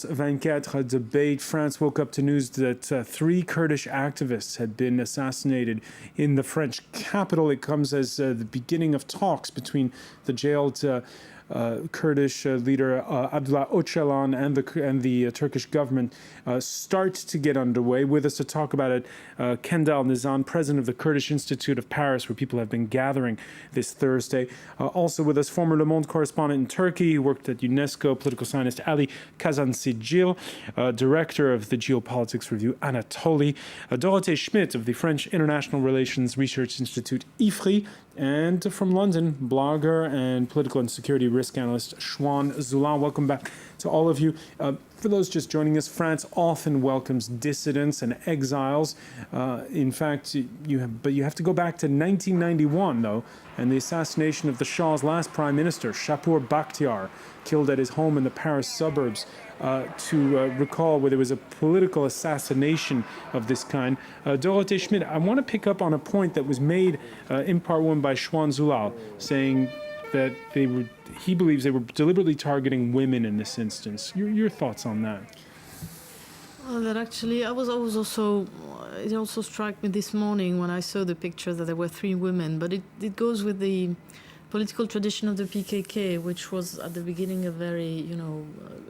24 debate, France woke up to news that 3 Kurdish activists had been assassinated in the French capital. It comes as the beginning of talks between the jailed Kurdish leader Abdullah Öcalan and the Turkish government start to get underway. With us to talk about it, Kendal Nizan, president of the Kurdish Institute of Paris, where people have been gathering this Thursday. Also with us, former Le Monde correspondent in Turkey, who worked at UNESCO, political scientist Ali Kazansigil, director of the geopolitics review Anatoly, Dorothée Schmidt of the French International Relations Research Institute IFRI, and from London, blogger and political and security risk analyst Shwan Zoulan. Welcome back to all of you. For those just joining us, France often welcomes dissidents and exiles. In fact, you have to go back to 1991, though, and the assassination of the Shah's last prime minister, Shapur Bakhtiar, killed at his home in the Paris suburbs, to recall where there was a political assassination of this kind. Dorothée Schmidt, I want to pick up on a point that was made in part one by Shwan Zoulan, saying that he believes they were deliberately targeting women in this instance. Your thoughts on that? Well, that actually, it also struck me this morning when I saw the picture that there were 3 women, but it goes with the political tradition of the PKK, which was at the beginning a very,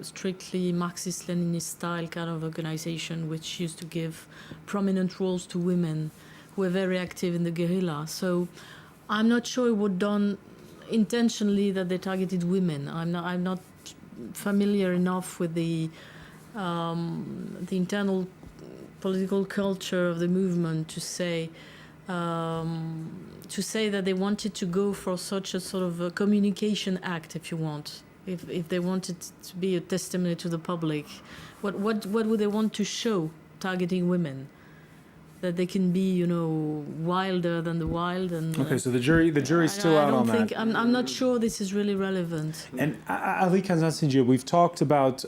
strictly Marxist-Leninist style kind of organization, which used to give prominent roles to women who were very active in the guerrilla. So I'm not sure it was done intentionally that they targeted women. I'm not familiar enough with the internal political culture of the movement to say that they wanted to go for such a sort of a communication act, if you want. If they wanted to be a testimony to the public, what would they want to show targeting women? That they can be, wilder than the wild. And okay, so the jury's still out on that. I'm not sure this is really relevant. And Ali Kazansigil, we've talked about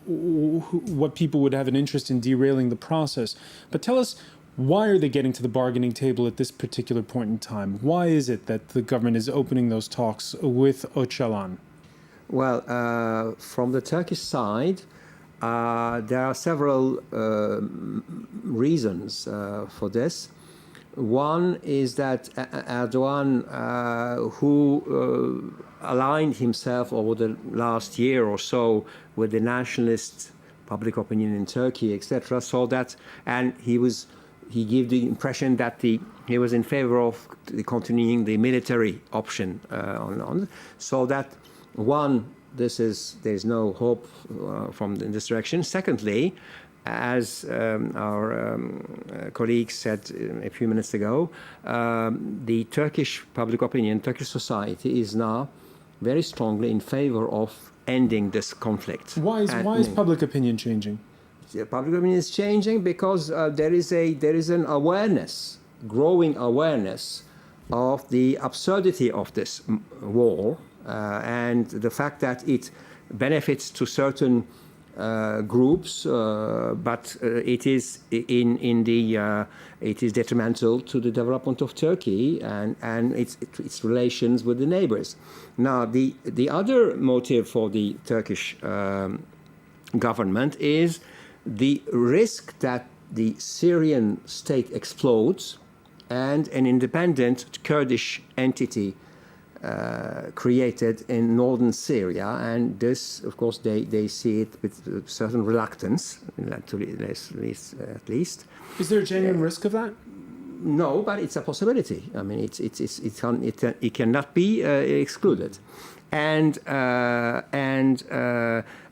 what people would have an interest in derailing the process, but tell us, why are they getting to the bargaining table at this particular point in time? Why is it that the government is opening those talks with Öcalan? Well, from the Turkish side, there are several reasons for this. One is that Erdogan, who aligned himself over the last year or so with the nationalist public opinion in Turkey, etc., so that, and he gave the impression that he was in favor of continuing the military option so that there's no hope in this direction. Secondly, as our colleague said a few minutes ago, the Turkish public opinion, Turkish society is now very strongly in favor of ending this conflict. Why is public opinion changing? Public opinion is changing because there is an awareness, growing awareness of the absurdity of this war and the fact that it benefits to certain groups, but it is it is detrimental to the development of Turkey and its relations with the neighbors. Now, the other motive for the Turkish government is the risk that the Syrian state explodes and an independent Kurdish entity created in northern Syria, and this, of course, they see it with certain reluctance, at least. Is there a genuine risk of that? No, but it's a possibility. I mean, it cannot be excluded, and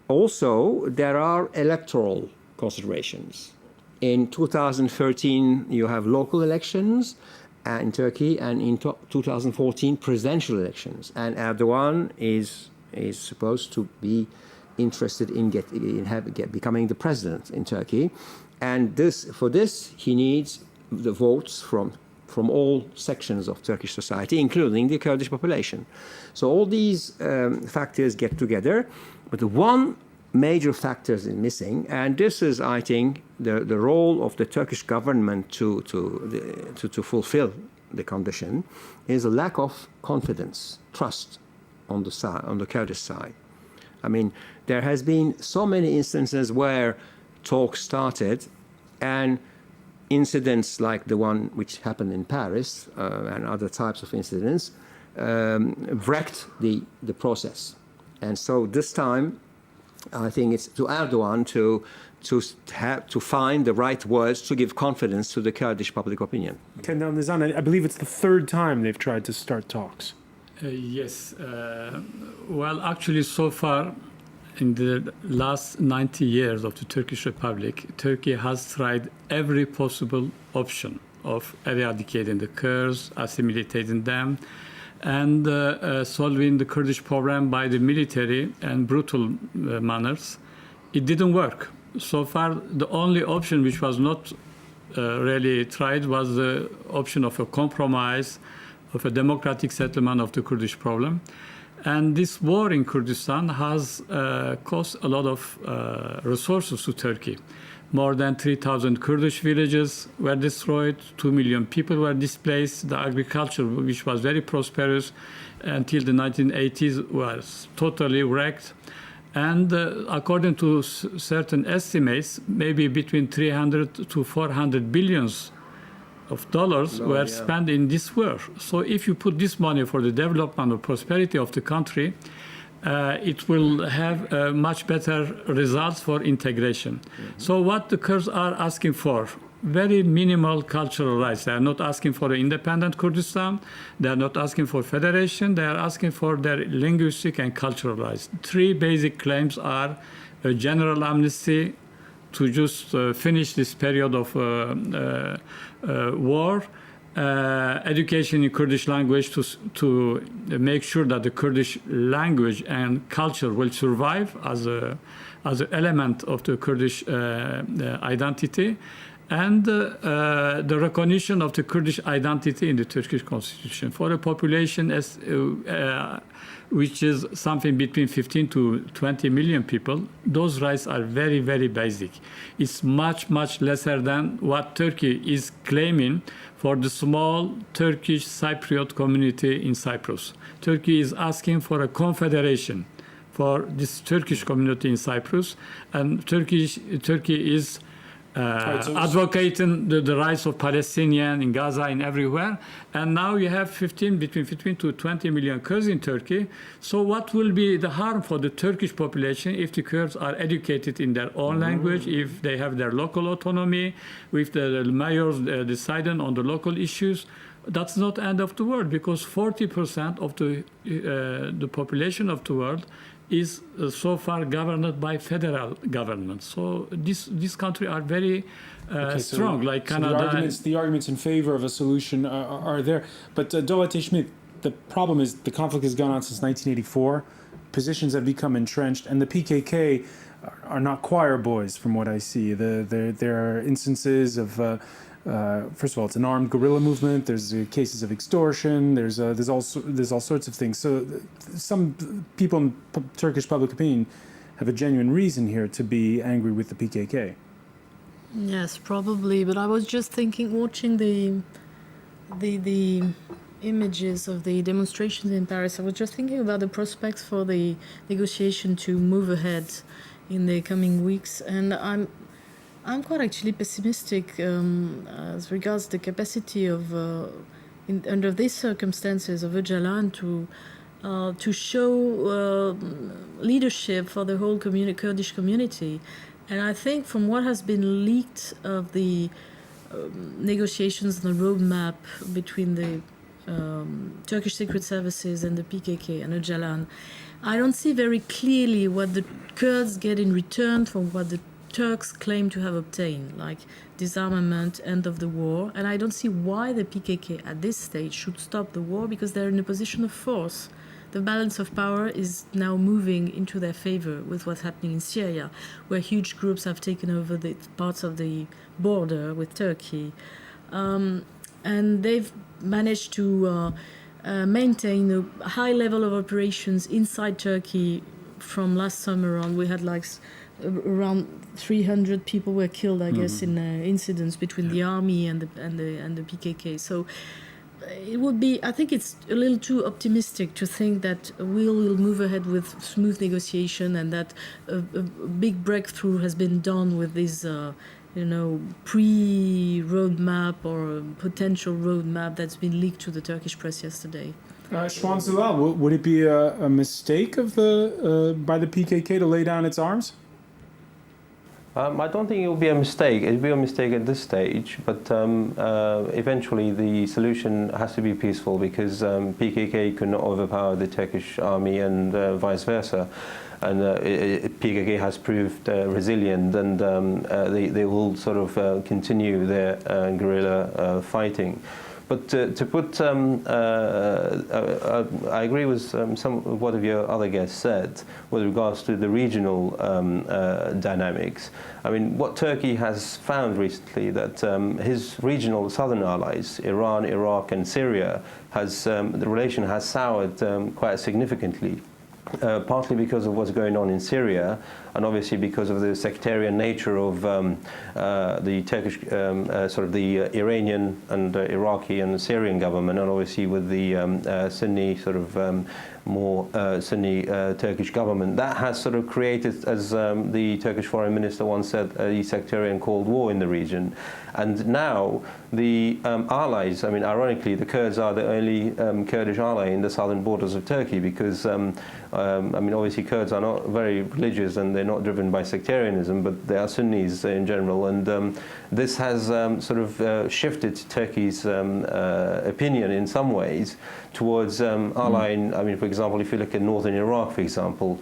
also there are electoral considerations. In 2013, you have local elections in Turkey, and in 2014, presidential elections. And Erdogan is supposed to be interested in becoming the president in Turkey, and for this he needs the votes from all sections of Turkish society, including the Kurdish population. So all these factors get together, but one major factors is missing, and this is, I think, the role of the Turkish government to fulfill the condition is a lack of confidence, trust on the Kurdish side. I mean, there has been so many instances where talks started and incidents like the one which happened in Paris and other types of incidents wrecked the process. And so this time, I think it's to Erdogan to find the right words to give confidence to the Kurdish public opinion. Okay, now, Nizan, I believe it's the third time they've tried to start talks. Yes. Well, actually, so far, in the last 90 years of the Turkish Republic, Turkey has tried every possible option of eradicating the Kurds, assimilating them, and solving the Kurdish problem by the military and brutal manners. It didn't work. So far, the only option which was not really tried was the option of a compromise, of a democratic settlement of the Kurdish problem. And this war in Kurdistan has cost a lot of resources to Turkey. More than 3,000 Kurdish villages were destroyed, 2 million people were displaced. The agriculture, which was very prosperous until the 1980s, was totally wrecked. And according to certain estimates, maybe between 300 to 400 billions of dollars were spent in this war. So if you put this money for the development or prosperity of the country, it will have much better results for integration. So what the Kurds are asking for, very minimal cultural rights. They are not asking for an independent Kurdistan. They are not asking for federation. They are asking for their linguistic and cultural rights. 3 basic claims are a general amnesty to just finish this period of war, education in Kurdish language to make sure that the Kurdish language and culture will survive as an element of the Kurdish identity, and the recognition of the Kurdish identity in the Turkish constitution for a population which is something between 15 to 20 million people. Those rights are very, very basic. It's much, much lesser than what Turkey is claiming for the small Turkish Cypriot community in Cyprus. Turkey is asking for a confederation for this Turkish community in Cyprus, and Turkey is advocating the rights of Palestinians in Gaza and everywhere. And now you have between 15 to 20 million Kurds in Turkey. So what will be the harm for the Turkish population if the Kurds are educated in their own language, if they have their local autonomy, if the mayors deciding on the local issues? That's not the end of the world, because 40% of the population of the world is so far governed by federal government. So this country are very strong, like Canada. So the arguments in favor of a solution are there. But Dowlate Schmidt, the problem is the conflict has gone on since 1984. Positions have become entrenched, and the PKK are not choir boys, from what I see. There are instances of first of all, it's an armed guerrilla movement. There's cases of extortion. There's all sorts of things. So some people in Turkish public opinion have a genuine reason here to be angry with the PKK. Yes, probably. But I was just thinking, watching the images of the demonstrations in Paris, I was just thinking about the prospects for the negotiation to move ahead in the coming weeks, and I'm quite actually pessimistic as regards the capacity of, under these circumstances, of Öcalan to show leadership for the whole Kurdish community. And I think from what has been leaked of the negotiations and the roadmap between the Turkish secret services and the PKK and Öcalan, I don't see very clearly what the Kurds get in return for what the Turks claim to have obtained, like disarmament, end of the war. And I don't see why the PKK at this stage should stop the war, because they're in a position of force. The balance of power is now moving into their favor with what's happening in Syria, where huge groups have taken over the parts of the border with Turkey. And they've managed to maintain a high level of operations inside Turkey. From last summer on, we had like around 300 people were killed, I guess, in incidents between the army and the PKK. So it would be, I think it's a little too optimistic to think that we will move ahead with smooth negotiation and that a big breakthrough has been done with this, pre-roadmap or potential roadmap that's been leaked to the Turkish press yesterday. Şwan Zulal, would it be a mistake of by the PKK to lay down its arms? I don't think it will be a mistake. It will be a mistake at this stage, but eventually the solution has to be peaceful because PKK could not overpower the Turkish army and vice versa. And PKK has proved resilient, and they will sort of continue their guerrilla fighting. But to put, I agree with some of what your other guests said with regards to the regional dynamics. I mean, what Turkey has found recently that his regional southern allies, Iran, Iraq, and Syria, the relation has soured quite significantly. Partly because of what's going on in Syria, and obviously because of the sectarian nature of the Turkish, sort of the Iranian and Iraqi and Syrian government, and obviously with the Sunni sort of more Sunni Turkish government. That has sort of created, as the Turkish foreign minister once said, a sectarian Cold War in the region. And now the allies, I mean, ironically, the Kurds are the only Kurdish ally in the southern borders of Turkey because, I mean, obviously Kurds are not very religious and they're not driven by sectarianism, but they are Sunnis in general. And this has sort of shifted Turkey's opinion in some ways towards allying, I mean, for example, if you look at northern Iraq, for example,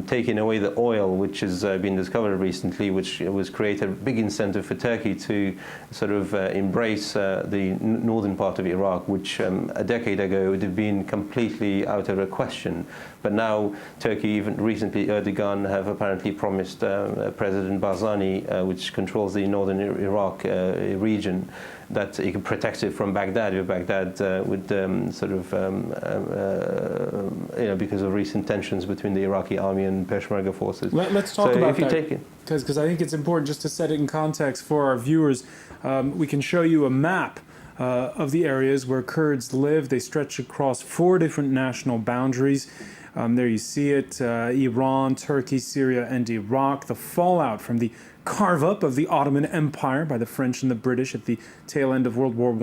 taking away the oil which has been discovered recently, which was created a big incentive for Turkey to sort of embrace the northern part of Iraq, which a decade ago would have been completely out of the question. But now Turkey, even recently Erdogan, have apparently promised President Barzani, which controls the northern Iraq region, that he can protect it from Baghdad, if Baghdad would sort of, you know, because of recent tensions between the Iraqi army and Peshmerga forces. Let's talk about that, because I think it's important just to set it in context for our viewers. We can show you a map of the areas where Kurds live. They stretch across 4 different national boundaries. There you see it, Iran, Turkey, Syria, and Iraq. The fallout from the carve-up of the Ottoman Empire by the French and the British at the tail end of World War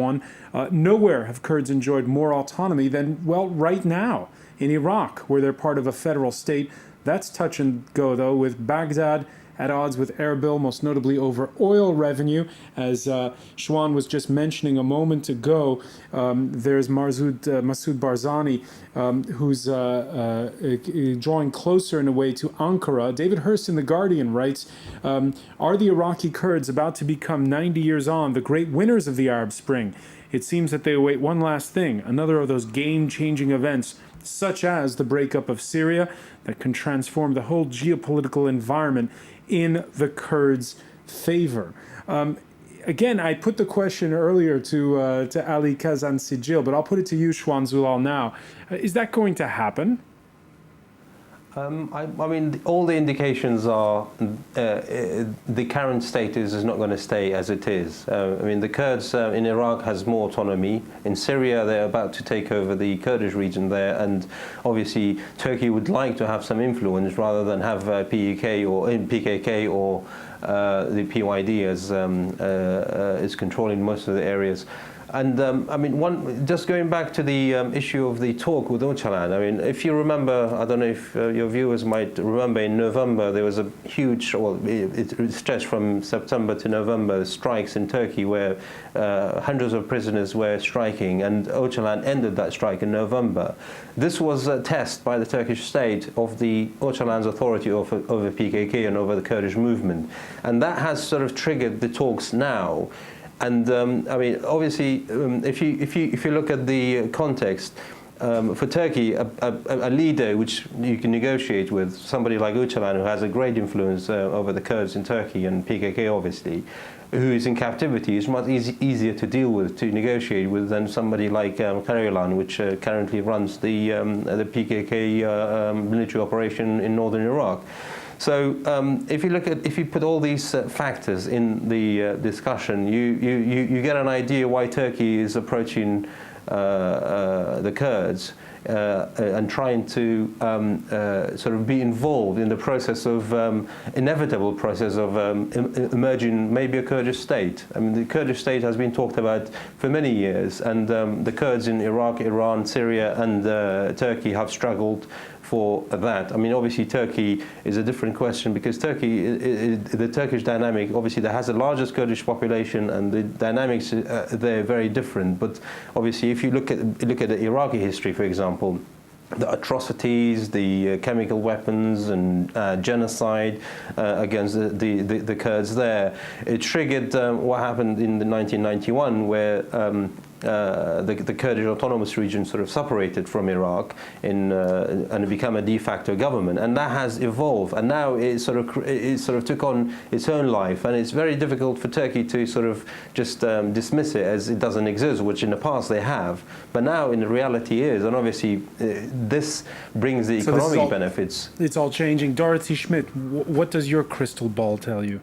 I. Nowhere have Kurds enjoyed more autonomy than, well, right now in Iraq, where they're part of a federal state. That's touch and go, though, with Baghdad at odds with Erbil, most notably over oil revenue. As Şwan was just mentioning a moment ago, there's Masoud Barzani, who's drawing closer in a way to Ankara. David Hurst in The Guardian writes, are the Iraqi Kurds about to become 90 years on, the great winners of the Arab Spring? It seems that they await one last thing, another of those game-changing events, such as the breakup of Syria, that can transform the whole geopolitical environment in the Kurds' favor. Again, I put the question earlier to Ali Kazan-Sijil, but I'll put it to you, Şwan Zulal, now. Is that going to happen? I mean, all the indications are the current status is not going to stay as it is. I mean, the Kurds in Iraq has more autonomy. In Syria, they're about to take over the Kurdish region there, and obviously Turkey would like to have some influence rather than have PKK or the PYD as is controlling most of the areas. And I mean, just going back to the issue of the talk with Öcalan, I mean, if you remember, I don't know if your viewers might remember, in November there was a huge, well, it stretched from September to November, strikes in Turkey where hundreds of prisoners were striking, and Öcalan ended that strike in November. This was a test by the Turkish state of the Öcalan's authority over PKK and over the Kurdish movement, and that has sort of triggered the talks now. And I mean, obviously, if you look at the context, for Turkey, a leader which you can negotiate with, somebody like Öcalan, who has a great influence over the Kurds in Turkey and PKK, obviously, who is in captivity, is much easier to deal with, to negotiate with, than somebody like Karayalan, which currently runs the PKK military operation in northern Iraq. So if you put all these factors in the discussion, you get an idea why Turkey is approaching the Kurds and trying to sort of be involved in the process of inevitable process of emerging maybe a Kurdish state. I mean, the Kurdish state has been talked about for many years, and the Kurds in Iraq, Iran, Syria, and Turkey have struggled for that. I mean, obviously Turkey is a different question, because Turkey, the Turkish dynamic, obviously there has the largest Kurdish population, and the dynamics they're very different. But obviously, if you look at the Iraqi history, for example, the atrocities, the chemical weapons and genocide against the Kurds there, it triggered what happened in 1991, where the Kurdish autonomous region sort of separated from Iraq and it became a de facto government, and that has evolved, and now it sort of took on its own life, and it's very difficult for Turkey to sort of just dismiss it as it doesn't exist, which in the past they have, but now in the reality is, and obviously this brings the economic benefits. It's all changing. Dorothy Schmidt, what does your crystal ball tell you?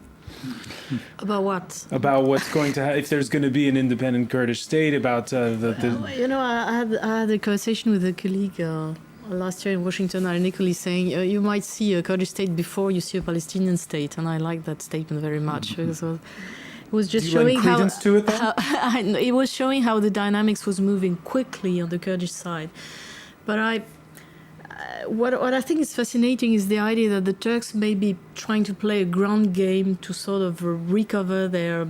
About what? About what's going to happen, if there's going to be an independent Kurdish state, about You know, I had a conversation with a colleague last year in Washington, ironically saying you might see a Kurdish state before you see a Palestinian state, and I like that statement very much, because it was just showing how it was showing how the dynamics was moving quickly on the Kurdish side. But what I think is fascinating is the idea that the Turks may be trying to play a ground game to sort of recover their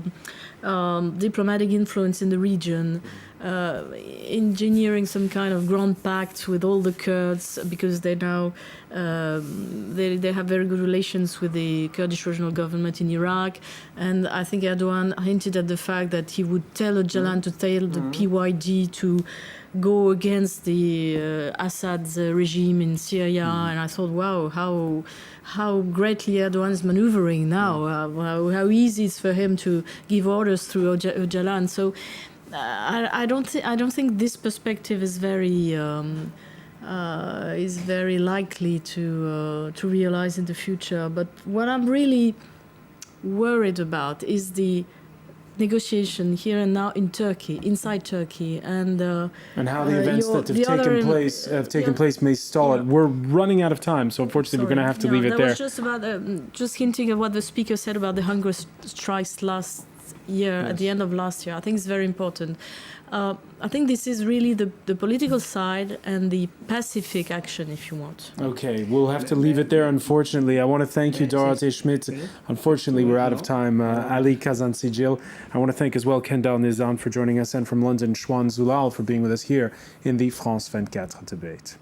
diplomatic influence in the region, engineering some kind of ground pact with all the Kurds, because they now they have very good relations with the Kurdish regional government in Iraq, and I think Erdogan hinted at the fact that he would tell Öcalan to tell the PYD to go against the Assad's regime in Syria, and I thought, wow, how greatly Erdogan is maneuvering now, how easy it's for him to give orders through Öcalan. So I don't think this perspective is very likely to realize in the future. But what I'm really worried about is the negotiation here and now in Turkey, inside Turkey, and how the events that have taken place may stall it. We're running out of time, so unfortunately we're going to have to leave it there. Was just about just hinting at what the speaker said about the hunger strikes last year, at the end of last year. I think it's very important. I think this is really the political side and the pacific action, if you want. Okay, we'll have to leave it there, unfortunately. I want to thank you, Dorothée Schmidt. Unfortunately, we're out of time. Ali Kazansigil. I want to thank as well Kendall Nizam for joining us, and from London, Shwan Zulal for being with us here in the France 24 debate.